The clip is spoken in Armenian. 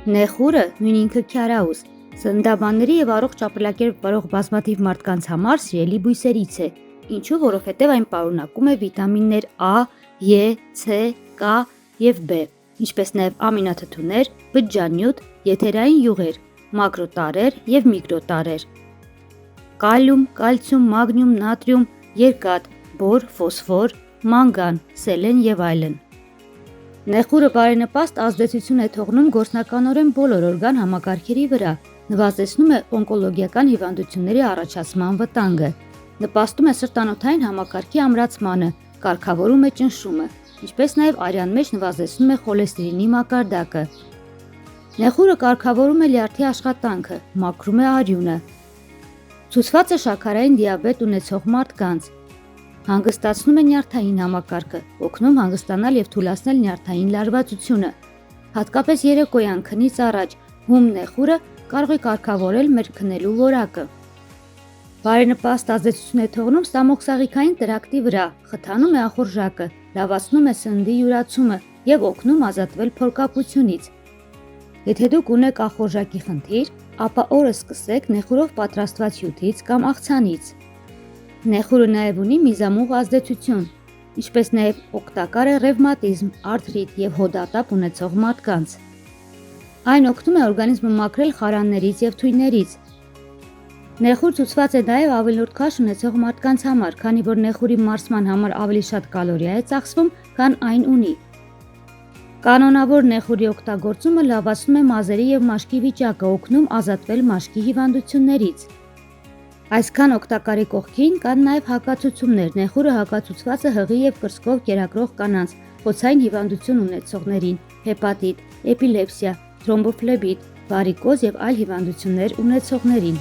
Նեխուրը նույն ինքը քյարաուս, սննդաբանների եւ առողջ ապրելակերպ վարող բազմաթիվ մարդկանց համար սիրելի բույսերից է, ինչու որովհետեւ այն պարունակում է վիտամիններ A, E, C, K եւ B, ինչպես նաեւ ամինաթթուներ, բջջանյութ, եթերային յուղեր, մակրոտարրեր եւ միկրոտարրեր, կալիում, կալցիում, մագնիում, նատրիում, երկաթ, բոր, ֆոսֆոր, մանգան, սելեն եւ այլն։ Նեխուրը բարենպաստ ազդեցություն է թողնում գործնականորեն բոլոր օրգան համակարգերի վրա, նվազեցնում է օնկոլոգիական հիվանդությունների առաջացման վտանգը, նպաստում է սրտանոթային համակարգի ամրացմանը, կարգավորում է ճնշումը, ինչպես նաև արյան մեջ նվազեցնում է խոլեստերինի մակարդակը։ Նեխուրը կարգավորում է լյարդի աշխատանքը, մաքրում է արյունը, ցուցված է շաքարային դիաբետ ունեցող մարդկանց, հանգստացնում է նյարդային համակարգը, օգնում հանգստանալ եւ թուլացնել նյարդային լարվածությունը։ Հատկապես երեկոյան քնից առաջ հում նեխուրը կարող է կարգավորել մեր քնելու որակը։ Բարենպաստ ազդեցություն է թողնում ստամոքսաղիքային տրակտի վրա, խթանում է ախորժակը, լավացնում է սննդի յուրացումը եւ օգնում ազատվել փորկապությունից։ Եթե դուք ունեք ախորժակի խնդիր, ապա օրը սկսեք նեխուրով պատրաստված հյութից կամ աղցանից։ Նեխուրը նաև ունի միզամուղ ազդեցություն, ինչպես նաև օգտակար է ռևմատիզմ, արթրիտ եւ հոդատապ ունեցող մարդկանց։ Այն օգնում է օրգանիզմը մաքրել խարաններից եւ թույներից։ Նեխուր ցուցված է նաև ավելորդ քաշ ունեցող մարդկանց համար, քանի որ նեխուրի մարսման համար ավելի շատ կալորիա է ծախսվում, քան այն ունի։ Կանոնավոր նեխուրի օգտագործումը լավացնում է մազերի եւ մաշկի վիճակը, օգնում ազատվել մաշկի հիվանդություններից։ Այսքան օգտակարի կողքին կան նաև հակացություններ։ Նեխուրը հակացուցված է հղի եւ կրծքով կերակրող կանանց, խոցային հիվանդություն ունեցողներին, հեպատիտ, էպիլեպսիա, թրոմբոֆլեբիտ, վարիկոզ եւ այլ հիվանդություններ ունեցողներին։